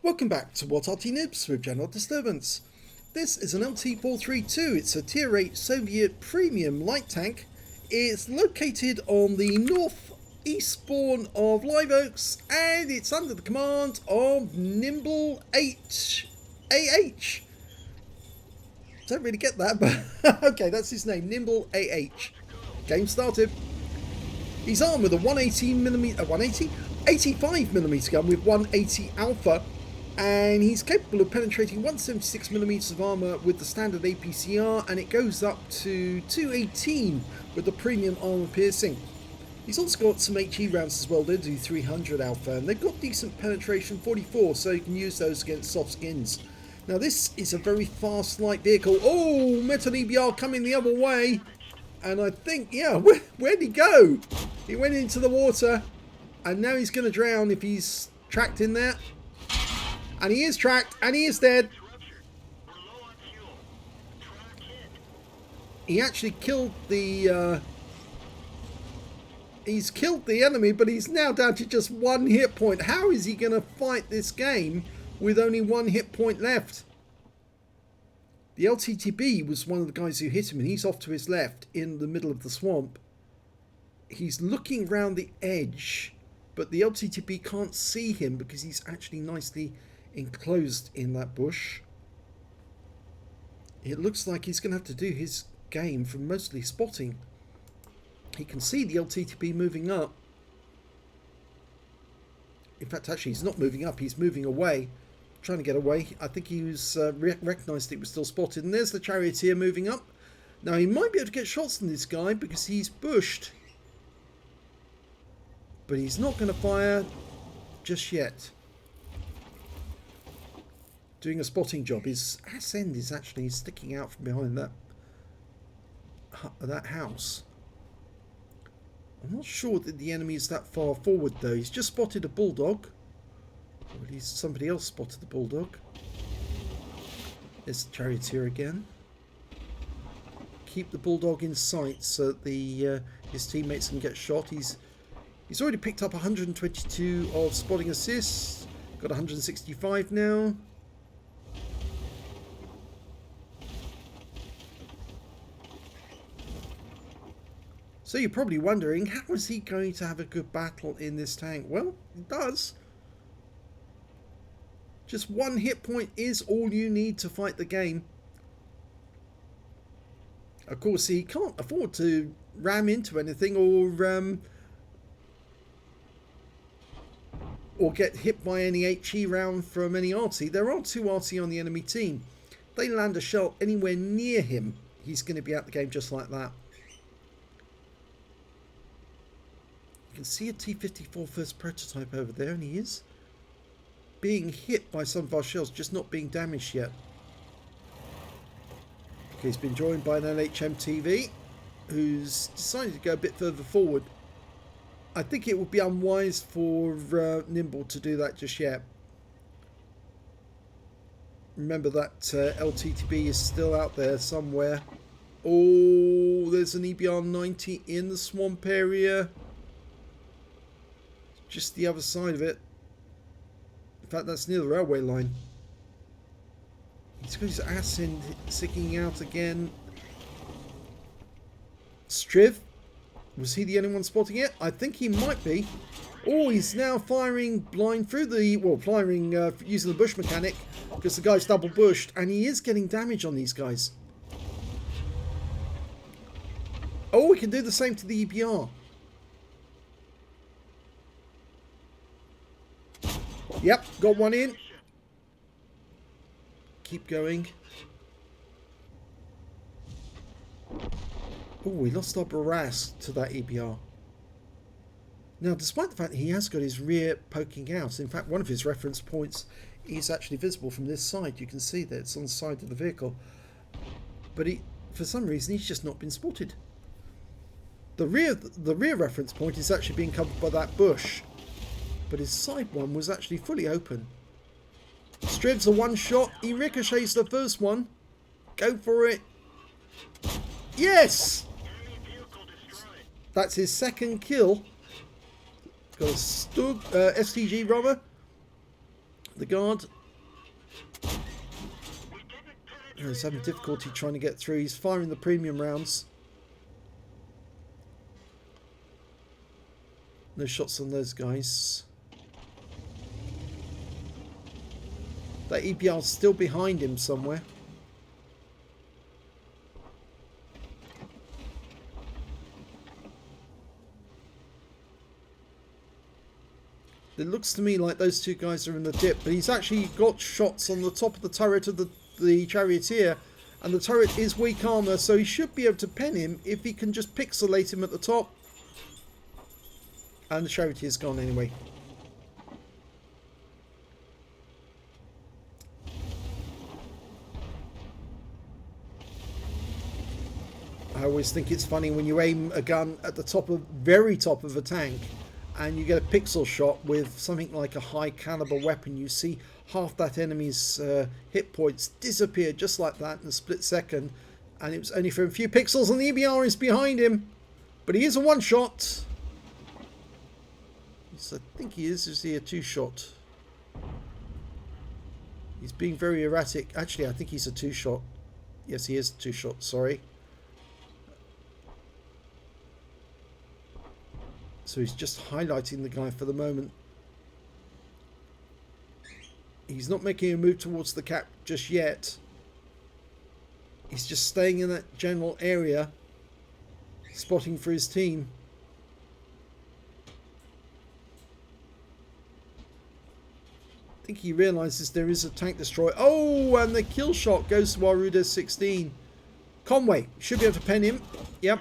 Welcome back to What Arty Noobs with General Disturbance. This is an LT-432. It's a Tier 8 Soviet premium light tank. It's located on the northeast spawn of Live Oaks, and it's under the command of nimbleAH. Don't really get that, but okay, that's his name, nimbleAH. Game started. He's armed with a 85mm gun with 180 alpha, and he's capable of penetrating 176mm of armour with the standard APCR, and it goes up to 218 with the premium armour piercing. He's also got some HE rounds as well. They do 300 alpha, and they've got decent penetration, 44, so you can use those against soft skins. Now this is a very fast light vehicle. Oh, Metal EBR coming the other way, and I think, yeah, where'd he go? He went into the water, and now he's going to drown if he's tracked in there. And he is tracked, and he is dead. He actually killed the... he's killed the enemy, but he's now down to just one hit point. How is he going to fight this game with only one hit point left? The LTTB was one of the guys who hit him, and he's off to his left in the middle of the swamp. He's looking round the edge, but the LTTB can't see him because he's actually nicely enclosed in that bush. It looks like he's going to have to do his game from mostly spotting. He can see the LTTB moving up. In fact, actually, he's not moving up. He's moving away, trying to get away. I think he was recognised it was still spotted. And there's the charioteer moving up. Now, he might be able to get shots on this guy because he's bushed. But he's not going to fire just yet. Doing a spotting job. His ass end is actually sticking out from behind that house. I'm not sure that the enemy is that far forward though. He's just spotted a bulldog. Or at least somebody else spotted the bulldog. There's the charioteer again. Keep the bulldog in sight so that his teammates can get shot. He's already picked up 122 of spotting assists. Got 165 now. So you're probably wondering, how is he going to have a good battle in this tank? Well, he does. Just one hit point is all you need to fight the game. Of course, he can't afford to ram into anything or get hit by any HE round from any Arty. There are two Arty on the enemy team. They land a shell anywhere near him, he's going to be out the game just like that. You can see a T-54 first prototype over there, and he is being hit by some of our shells, just not being damaged yet. Okay, he's been joined by an LHMTV who's decided to go a bit further forward. I think it would be unwise for Nimble to do that just yet. Remember that LTTB is still out there somewhere. Oh, there's an EBR-90 in the swamp area. Just the other side of it. In fact, that's near the railway line. He's got his ass in, sticking out again. Striv. Was he the only one spotting it? I think he might be. Oh, he's now firing blind through the... Well, firing using the bush mechanic because the guy's double bushed, and he is getting damage on these guys. Oh, we can do the same to the EBR. Yep, got one in. Keep going. Oh, we lost our barrage to that EBR. Now, despite the fact that he has got his rear poking out, in fact, one of his reference points is actually visible from this side. You can see that it's on the side of the vehicle. But for some reason, he's just not been spotted. The rear reference point is actually being covered by that bush. But his side one was actually fully open. Striv's a one shot. He ricochets the first one. Go for it. Yes! That's his second kill. Got a STG rather. The guard He's having difficulty trying to get through. He's firing the premium rounds. No shots on those guys. That EBR's still behind him somewhere. It looks to me like those two guys are in the dip, but he's actually got shots on the top of the turret of the charioteer, and the turret is weak armor, so he should be able to pen him if he can just pixelate him at the top. And the charioteer's gone anyway. I always think it's funny when you aim a gun at the top of, very top of a tank, and you get a pixel shot with something like a high caliber weapon. You see half that enemy's hit points disappear just like that in a split second, and it was only for a few pixels, and the EBR is behind him, but he is a one shot. Yes, I think he is. Is he a two shot? He's being very erratic. Actually, I think he's a two shot. Yes, he is a two shot. Sorry. So he's just highlighting the guy for the moment. He's not making a move towards the cap just yet. He's just staying in that general area, spotting for his team. I think he realizes there is a tank destroyer. Oh, and the kill shot goes to Waruda 16. Conway should be able to pen him. Yep.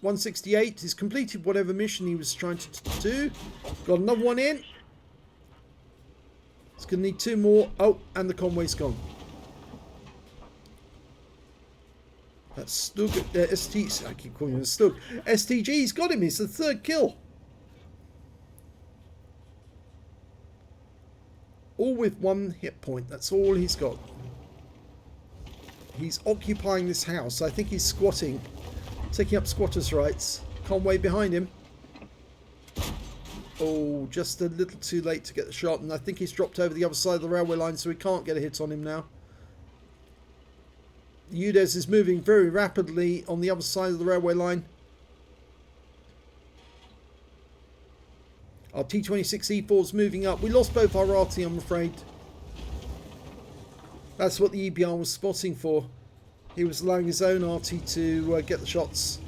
168. He's completed whatever mission he was trying to do. Got another one in. He's going to need two more. Oh, and the Conway's gone. That's Stug. I keep calling him Stug. STG's got him. He's the third kill. All with one hit point. That's all he's got. He's occupying this house. I think he's squatting. Taking up squatters' rights. Conway behind him. Oh, just a little too late to get the shot. And I think he's dropped over the other side of the railway line, so we can't get a hit on him now. Udez is moving very rapidly on the other side of the railway line. Our T26E4 is moving up. We lost both our Arty, I'm afraid. That's what the EBR was spotting for. He was allowing his own Arty to get the shots.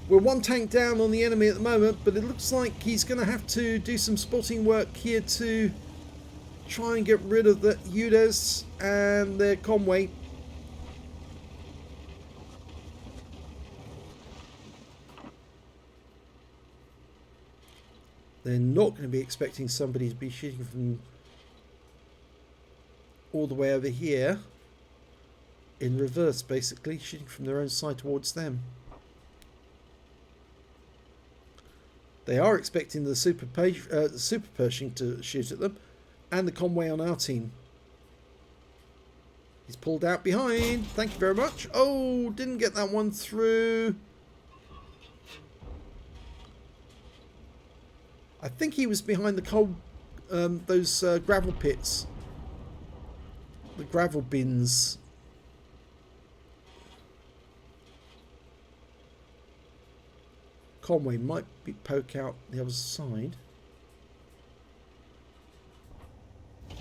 We're one tank down on the enemy at the moment, but it looks like he's going to have to do some spotting work here to try and get rid of the Udez and their Conway. They're not going to be expecting somebody to be shooting from all the way over here. In reverse, basically, shooting from their own side towards them. They are expecting the Super Pershing to shoot at them, and the Conway on our team. He's pulled out behind. Thank you very much. Oh, didn't get that one through. I think he was behind the those gravel pits, the gravel bins. Conway might poke out the other side. Yeah,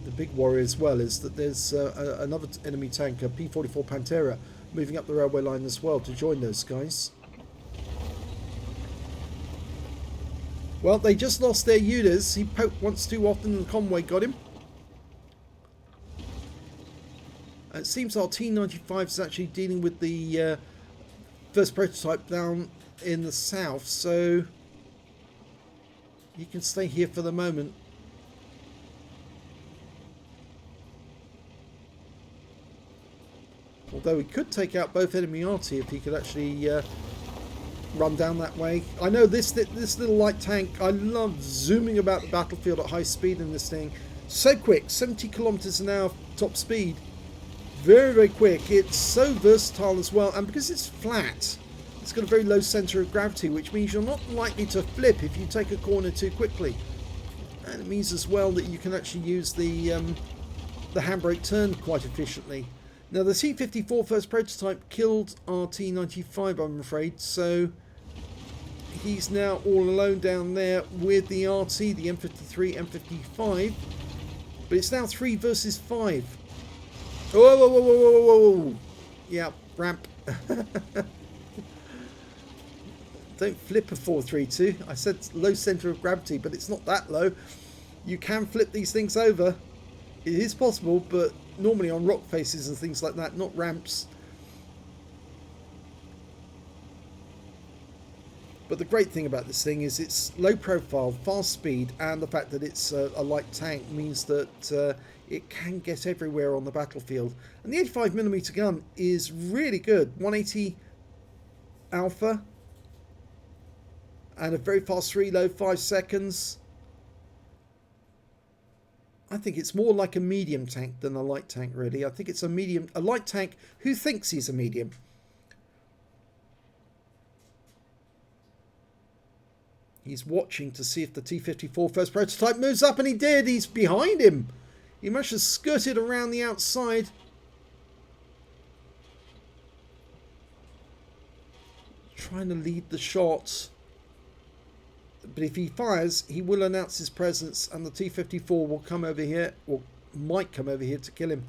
the big worry as well is that there's another enemy tanker, P-44 Pantera, moving up the railway line as well to join those guys. Well, they just lost their Udez. He poked once too often and Conway got him. It seems our T-95 is actually dealing with the first prototype down in the south, so you can stay here for the moment. Although he could take out both enemy Arty if he could actually run down that way. I know this little light tank, I love zooming about the battlefield at high speed in this thing. So quick, 70 kilometers an hour top speed. Very, very quick. It's so versatile as well, and because it's flat, it's got a very low center of gravity, which means you're not likely to flip if you take a corner too quickly. And it means as well that you can actually use the the handbrake turned quite efficiently. Now the T-54 first prototype killed RT-95, I'm afraid, so he's now all alone down there with the Arty, the M53, M55, but it's now 3 versus 5. Whoa, whoa, whoa, whoa, whoa, whoa. Yeah, ramp. Don't flip a 432. I said low center of gravity, but it's not that low. You can flip these things over. It is possible, but normally on rock faces and things like that, not ramps. But the great thing about this thing is it's low profile, fast speed, and the fact that it's a light tank means that it can get everywhere on the battlefield. And the 85mm gun is really good. 180 alpha and a very fast reload, 5 seconds. I think it's more like a medium tank than a light tank, really. I think it's a light tank who thinks he's a medium. He's watching to see if the T-54 first prototype moves up, and he did. He's behind him. He must have skirted around the outside. Trying to lead the shots. But if he fires, he will announce his presence, and the T-54 will come over here, or might come over here to kill him.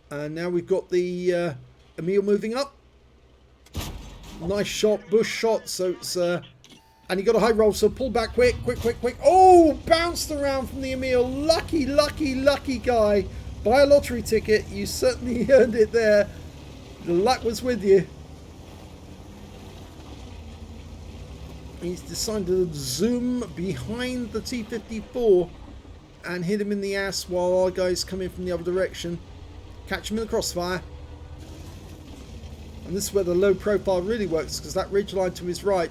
And now we've got the Emil moving up. Nice shot, bush shot, so it's... and he got a high roll, so pull back quick, quick, quick, quick. Oh, bounced around from the Emil. Lucky, lucky, lucky guy. Buy a lottery ticket. You certainly earned it there. The luck was with you. He's decided to zoom behind the T-54 and hit him in the ass while our guys come in from the other direction. Catch him in the crossfire. And this is where the low profile really works, because that ridge line to his right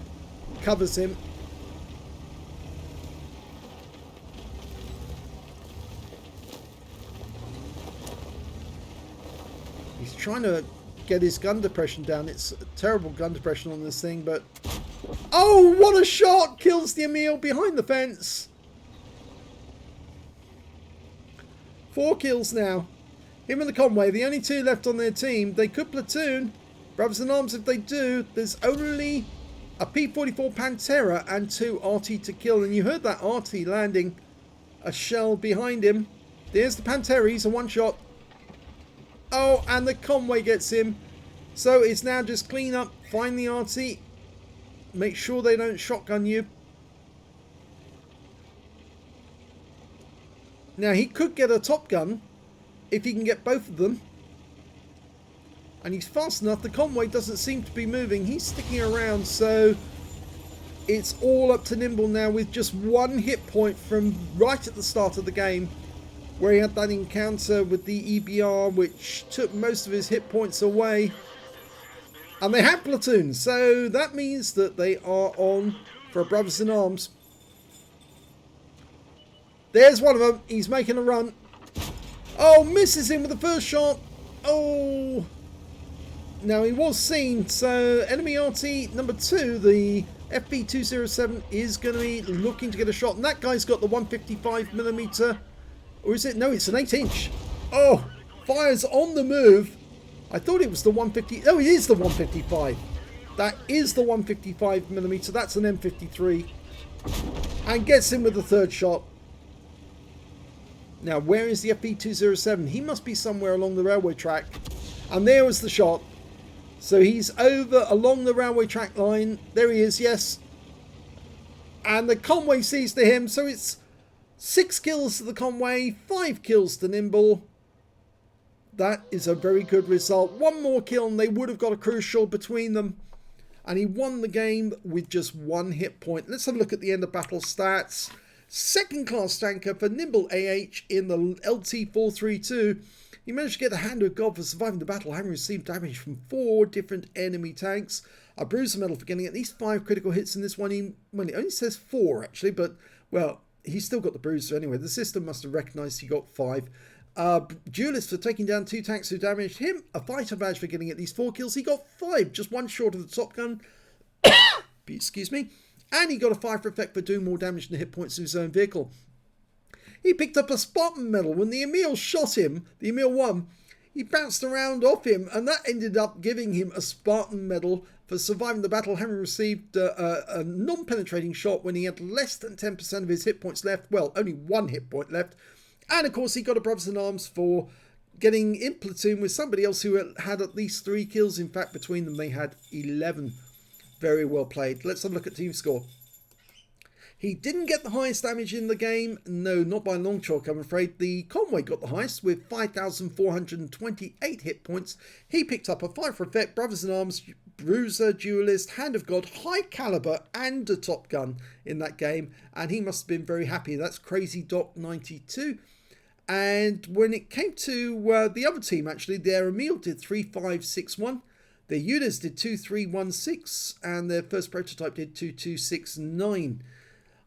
covers him. He's trying to get his gun depression down. It's a terrible gun depression on this thing, but... Oh, what a shot! Kills the Emil behind the fence. 4 kills now. Him and the Conway, the only 2 left on their team. They could platoon. Brothers in arms, if they do, there's only a P-44 Pantera and 2 Arty to kill. And you heard that Arty landing a shell behind him. There's the Pantera. He's a one-shot. Oh, and the Conway gets him. So it's now just clean up, find the Arty. Make sure they don't shotgun you. Now, he could get a top gun if he can get both of them. And he's fast enough. The Conway doesn't seem to be moving. He's sticking around, so it's all up to Nimble now with just 1 hit point from right at the start of the game, where he had that encounter with the EBR, which took most of his hit points away. And they have platoons, so that means that they are on for a Brothers in Arms. There's one of them. He's making a run. Oh, misses him with the first shot. Oh. Now, he was seen, so enemy Arty number 2, the FP207, is going to be looking to get a shot. And that guy's got the 155mm. Or is it? No, it's an 8-inch. Oh, fires on the move. I thought it was the 150. Oh, it is the 155. That is the 155mm. That's an M53. And gets him with the 3rd shot. Now, where is the FP207? He must be somewhere along the railway track. And there was the shot. So he's over along the railway track line. There he is, yes. And the Conway sees to him. So it's 6 kills to the Conway, 5 kills to Nimble. That is a very good result. 1 more kill and they would have got a crucial between them. And he won the game with just 1 hit point. Let's have a look at the end of battle stats. 2nd class tanker for nimbleAH in the LT-432. He managed to get the hand of God for surviving the battle, having received damage from 4 different enemy tanks. A bruiser medal for getting at least 5 critical hits in this one. Well, it only says 4 actually, but well, he's still got the bruiser anyway. The system must have recognised he got 5. Duelist for taking down 2 tanks who damaged him. A fighter badge for getting at least 4 kills. He got 5, just 1 short of the top gun. Excuse me. And he got a 5 for effect for doing more damage than the hit points to his own vehicle. He picked up a Spartan medal. When the Emil shot him, the Emil 1, he bounced around off him, and that ended up giving him a Spartan medal for surviving the battle, having received a non-penetrating shot when he had less than 10% of his hit points left. Well, only 1 hit point left. And of course, he got a Brothers in Arms for getting in platoon with somebody else who had at least 3 kills. In fact, between them, they had 11. Very well played. Let's have a look at team score. He didn't get the highest damage in the game. No, not by a long chalk, I'm afraid. The Conway got the highest with 5,428 hit points. He picked up a 5 for effect, Brothers in Arms, Bruiser, Duelist, Hand of God, High Caliber, and a Top Gun in that game. And he must have been very happy. That's Crazy Doc 92. And when it came to the other team, actually, their Emil did 3,561. Their Udas did 2,316. And their first prototype did 2,269.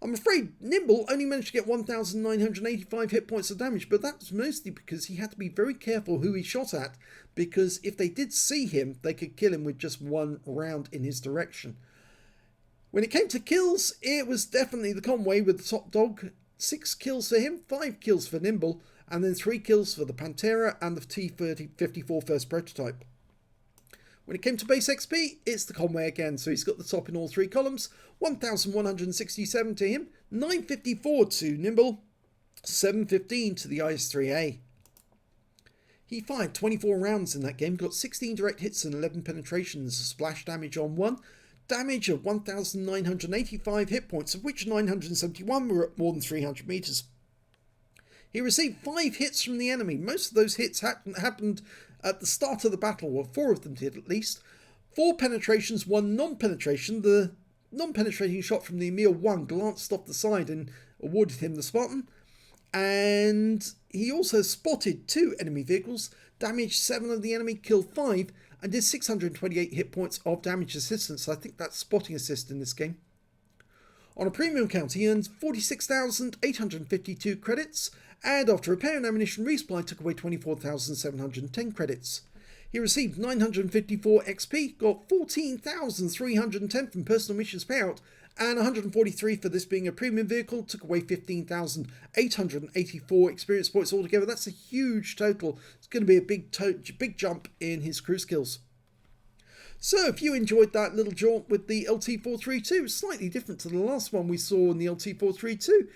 I'm afraid Nimble only managed to get 1,985 hit points of damage, but that was mostly because he had to be very careful who he shot at, because if they did see him, they could kill him with just 1 round in his direction. When it came to kills, it was definitely the Conway with the top dog. 6 kills for him, 5 kills for Nimble, and then 3 kills for the Pantera and the T-54 first prototype. When it came to base XP, it's the Conway again, so he's got the top in all 3 columns. 1,167 to him, 954 to Nimble, 715 to the IS-3A. He fired 24 rounds in that game, got 16 direct hits and 11 penetrations, splash damage on 1, damage of 1,985 hit points, of which 971 were at more than 300 meters. He received 5 hits from the enemy. Most of those hits happened at the start of the battle, or 4 of them did at least. 4 penetrations, 1 non-penetration. The non-penetrating shot from the Emil 1 glanced off the side and awarded him the Spartan. And he also spotted 2 enemy vehicles, damaged 7 of the enemy, killed 5, and did 628 hit points of damage assistance. I think that's spotting assist in this game. On a premium count, he earned 46,852 credits, and after repair and ammunition resupply took away 24,710 credits. He received 954 XP, got 14,310 from personal missions payout, and 143 for this being a premium vehicle, took away 15,884 experience points altogether. That's a huge total. It's going to be a big jump in his crew skills. So if you enjoyed that little jaunt with the LT-432, slightly different to the last one we saw in the LT-432,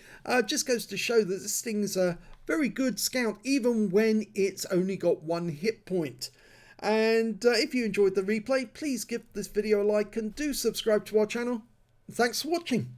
just goes to show that this thing's a very good scout even when it's only got 1 hit point. And if you enjoyed the replay, please give this video a like and do subscribe to our channel. Thanks for watching.